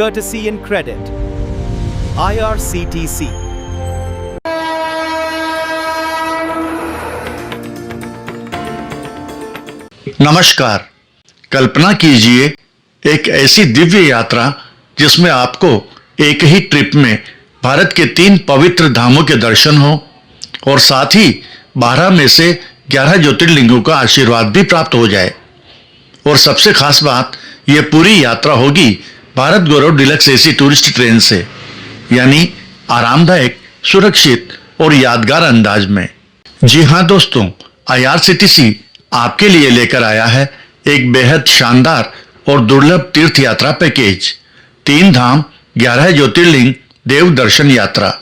courtesy and credit. IRCTC. नमस्कार। कल्पना कीजिए एक ऐसी दिव्य यात्रा जिसमें आपको एक ही ट्रिप में भारत के 3 पवित्र धामों के दर्शन हो और साथ ही 12 में से 11 ज्योतिर्लिंगों का आशीर्वाद भी प्राप्त हो जाए। और सबसे खास बात, यह पूरी यात्रा होगी Bharat Gaurav deluxe AC tourist train से, यानी आरामदायक, सुरक्षित और यादगार अंदाज में। जी हाँ दोस्तों, IRCTC आपके लिए लेकर आया है एक बेहद शानदार और दुर्लभ तीर्थ यात्रा पैकेज, 3 धाम 11 ज्योतिर्लिंग देव दर्शन यात्रा।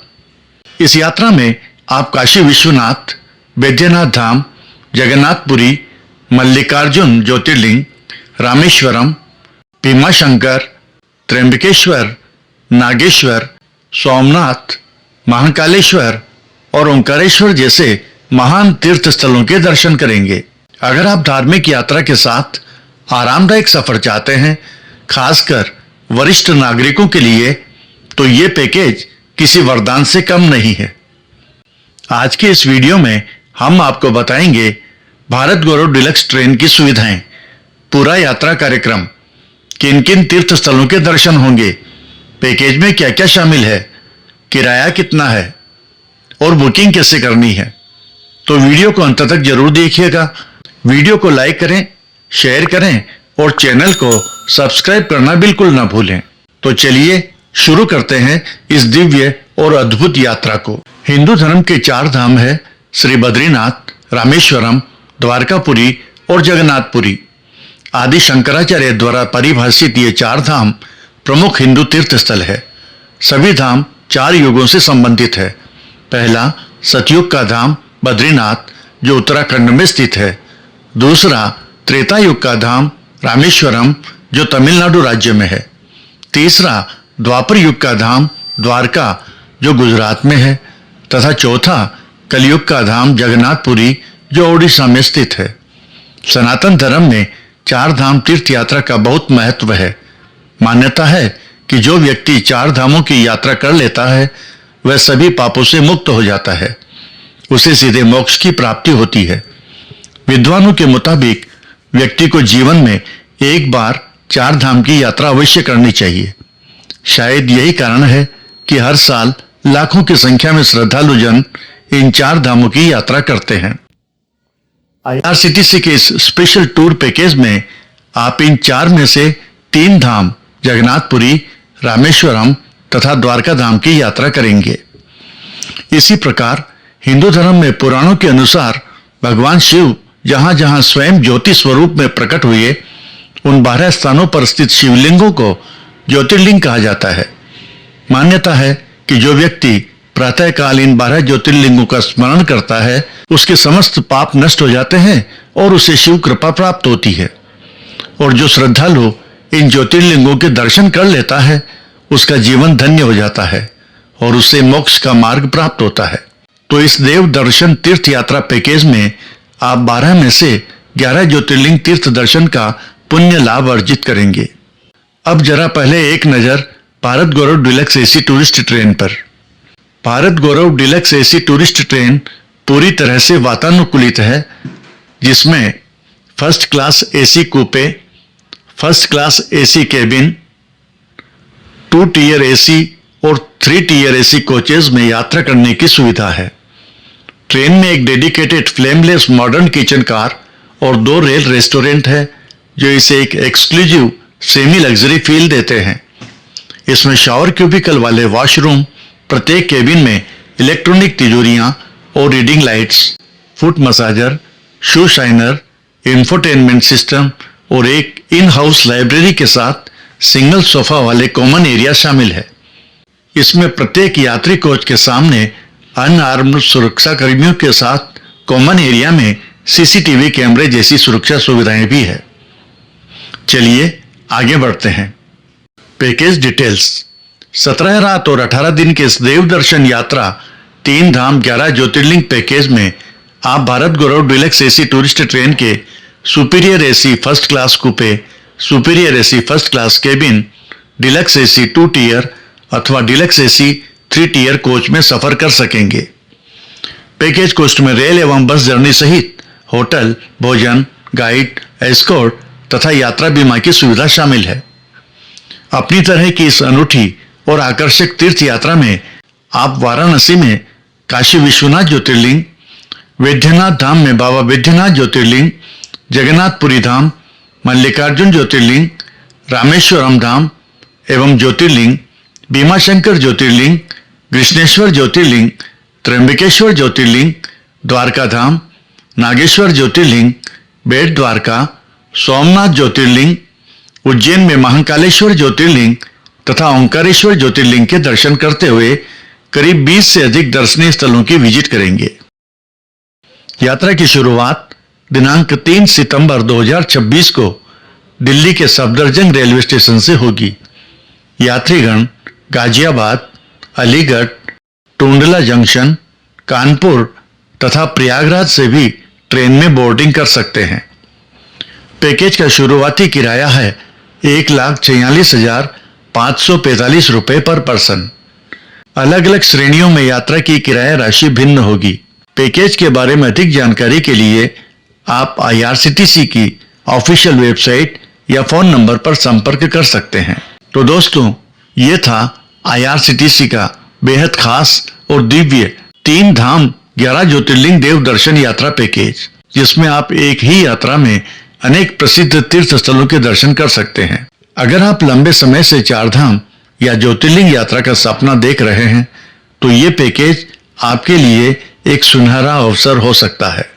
इस यात्रा में आप काशी विश्वनाथ, बैद्यनाथ धाम, जगन्नाथपुरी, मल्लिकार्जुन ज्योतिर्लिंग, रामेश्वरम, भीमाशंकर, त्र्यंबकेश्वर, नागेश्वर, सोमनाथ, महाकालेश्वर और ओंकारेश्वर जैसे महान तीर्थ स्थलों के दर्शन करेंगे। अगर आप धार्मिक यात्रा के साथ आरामदायक सफर चाहते हैं, खासकर वरिष्ठ नागरिकों के लिए, तो ये पैकेज किसी वरदान से कम नहीं है। आज के इस वीडियो में हम आपको बताएंगे भारत गौरव डिलक्स ट्रेन की सुविधाएं, पूरा यात्रा कार्यक्रम, किन किन तीर्थ स्थलों के दर्शन होंगे, पैकेज में क्या क्या शामिल है, किराया कितना है और बुकिंग कैसे करनी है। तो वीडियो को अंत तक जरूर देखिएगा। वीडियो को लाइक करें, शेयर करें और चैनल को सब्सक्राइब करना बिल्कुल ना भूलें। तो चलिए शुरू करते हैं इस दिव्य और अद्भुत यात्रा को। हिंदू धर्म के 4 धाम है श्री बद्रीनाथ, रामेश्वरम, द्वारकापुरी और जगन्नाथपुरी। आदि शंकराचार्य द्वारा परिभाषित ये 4 धाम प्रमुख हिंदू तीर्थ स्थल है। सभी धाम 4 युगों से संबंधित है। पहला सतयुग का धाम बद्रीनाथ जो उत्तराखंड में स्थित है। दूसरा त्रेता युग का धाम रामेश्वरम जो तमिलनाडु राज्य में है। तीसरा द्वापर युग का धाम द्वारका जो गुजरात में है तथा चौथा कलयुग का धाम जगन्नाथपुरी जो ओडिशा में स्थित है। सनातन धर्म में 4 धाम तीर्थ यात्रा का बहुत महत्व है। मान्यता है कि जो व्यक्ति 4 धामों की यात्रा कर लेता है वह सभी पापों से मुक्त हो जाता है, उसे सीधे मोक्ष की प्राप्ति होती है। विद्वानों के मुताबिक व्यक्ति को जीवन में एक बार 4 धाम की यात्रा अवश्य करनी चाहिए। शायद यही कारण है कि हर साल लाखों की संख्या में श्रद्धालु जन इन 4 धामों की यात्रा करते हैं। IRCTC के इस स्पेशल टूर पैकेज में आप इन 4 में से 3 धाम जगन्नाथपुरी, रामेश्वरम तथा द्वारका धाम की यात्रा करेंगे। इसी प्रकार हिंदू धर्म में पुराणों के अनुसार भगवान शिव जहां जहां स्वयं ज्योति स्वरूप में प्रकट हुए, उन 12 स्थानों पर स्थित शिवलिंगों को ज्योतिर्लिंग कहा जाता है। मान्यता है कि जो व्यक्ति प्रातःकाल इन 12 ज्योतिर्लिंगों का स्मरण करता है, उसके समस्त पाप नष्ट हो जाते हैं और उसे शिव कृपा प्राप्त होती है। और जो श्रद्धालु इन ज्योतिर्लिंगों के दर्शन कर लेता है, उसका जीवन धन्य हो जाता है और उसे मोक्ष का मार्ग प्राप्त होता है। तो इस देव दर्शन तीर्थ यात्रा पैकेज में आप 12 में से 11 ज्योतिर्लिंग तीर्थ दर्शन का पुण्य लाभ अर्जित करेंगे। अब जरा पहले एक नजर Bharat Gaurav deluxe AC tourist train पर। Bharat Gaurav deluxe AC tourist train पूरी तरह से वातानुकूलित है, जिसमें first class AC coupe, first class AC cabin, 2 tier AC और 3 टियर एसी कोचेज में यात्रा करने की सुविधा है। ट्रेन में एक dedicated flameless modern kitchen car और 2 रेल रेस्टोरेंट है जो इसे एक एक्सक्लूसिव सेमी लग्जरी फील देते हैं। इसमें शावर क्यूबिकल वाले वॉशरूम, प्रत्येक केबिन में इलेक्ट्रॉनिक तिजोरियां और रीडिंग लाइट्स, फुट मसाजर, शू शाइनर, इंफोटेनमेंट सिस्टम और एक इन हाउस लाइब्रेरी के साथ सिंगल सोफा वाले कॉमन एरिया शामिल है। इसमें प्रत्येक यात्री कोच के सामने अनआर्म्ड सुरक्षा कर्मियों के साथ कॉमन एरिया में सीसीटीवी कैमरे जैसी सुरक्षा सुविधाएं भी है। चलिए आगे बढ़ते हैं। Package details. 17 रात और 18 दिन के इस देव दर्शन यात्रा 3 धाम 11 ज्योतिर्लिंग पैकेज में आप Bharat Gaurav deluxe AC tourist train के superior AC first class coupe, superior AC first class cabin, deluxe AC 2 tier अथवा डिलक्स एसी 3 टियर कोच में सफर कर सकेंगे। पैकेज कॉस्ट में रेल एवं बस जर्नी सहित होटल, भोजन, गाइड, एस्कॉर्ट तथा यात्रा बीमा की सुविधा शामिल है। अपनी तरह की इस अनूठी और आकर्षक तीर्थ यात्रा में आप वाराणसी में काशी विश्वनाथ ज्योतिर्लिंग, वैद्यनाथ धाम में बाबा वैद्यनाथ ज्योतिर्लिंग, जगन्नाथपुरी धाम, मल्लिकार्जुन ज्योतिर्लिंग, रामेश्वरम धाम एवं ज्योतिर्लिंग, भीमाशंकर ज्योतिर्लिंग, कृष्णेश्वर ज्योतिर्लिंग, त्र्यंबकेश्वर ज्योतिर्लिंग, द्वारका धाम, नागेश्वर ज्योतिर्लिंग, बेट द्वारका, सोमनाथ ज्योतिर्लिंग, उज्जैन में महाकालेश्वर ज्योतिर्लिंग तथा ओंकारेश्वर ज्योतिर्लिंग के दर्शन करते हुए करीब 20 से अधिक दर्शनीय स्थलों की विजिट करेंगे। यात्रा की शुरुआत दिनांक 3 सितंबर 2026 को दिल्ली के सफदरजंग रेलवे स्टेशन से होगी। यात्रीगण गाजियाबाद, अलीगढ़, टुंडला जंक्शन, कानपुर तथा प्रयागराज से भी ट्रेन में बोर्डिंग कर सकते हैं। पैकेज का शुरुआती किराया है 1,46,545 रुपये पर पर्सन। अलग अलग श्रेणियों में यात्रा की किराया राशि भिन्न होगी। पैकेज के बारे में अधिक जानकारी के लिए आप IRCTC की ऑफिशियल वेबसाइट या फोन नंबर पर संपर्क कर सकते हैं। तो दोस्तों, ये था IRCTC का बेहद खास और दिव्य 3 धाम 11 ज्योतिर्लिंग देव दर्शन यात्रा पैकेज, जिसमें आप एक ही यात्रा में अनेक प्रसिद्ध तीर्थ स्थलों के दर्शन कर सकते हैं। अगर आप लंबे समय से 4 धाम या ज्योतिर्लिंग यात्रा का सपना देख रहे हैं तो ये पैकेज आपके लिए एक सुनहरा अवसर हो सकता है।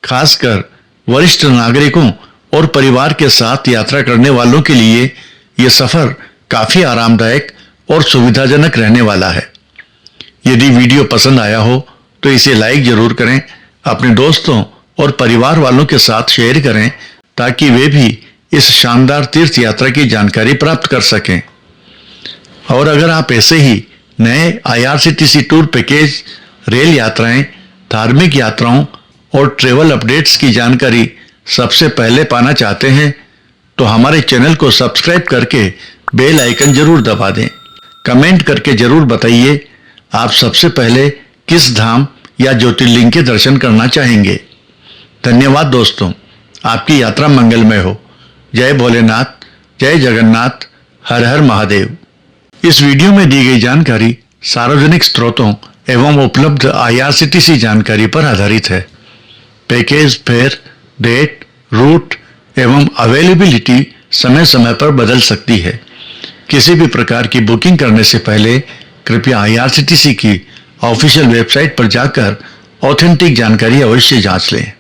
खासकर वरिष्ठ नागरिकों और परिवार के साथ यात्रा करने वालों के लिए यह सफर काफी आरामदायक और सुविधाजनक रहने वाला है। यदि वीडियो पसंद आया हो तो इसे लाइक जरूर करें, अपने दोस्तों और परिवार वालों के साथ शेयर करें ताकि वे भी इस शानदार तीर्थ यात्रा की जानकारी प्राप्त कर सकें। और अगर आप ऐसे ही नए IRCTC टूर पैकेज, रेल यात्राएं, धार्मिक यात्राओं और ट्रेवल अपडेट्स की जानकारी सबसे पहले पाना चाहते हैं तो हमारे चैनल को सब्सक्राइब करके बेल आइकन जरूर दबा दें। कमेंट करके जरूर बताइए आप सबसे पहले किस धाम या ज्योतिर्लिंग के दर्शन करना चाहेंगे। धन्यवाद दोस्तों, आपकी यात्रा मंगलमय हो। जय भोलेनाथ, जय जगन्नाथ, हर हर महादेव। इस वीडियो में दी गई जानकारी सार्वजनिक स्रोतों एवं उपलब्ध IRCTC जानकारी पर आधारित है। पैकेज, फेयर, डेट, रूट एवं अवेलेबिलिटी समय समय पर बदल सकती है। किसी भी प्रकार की बुकिंग करने से पहले कृपया IRCTC की ऑफिशियल वेबसाइट पर जाकर ऑथेंटिक जानकारी अवश्य जांच लें।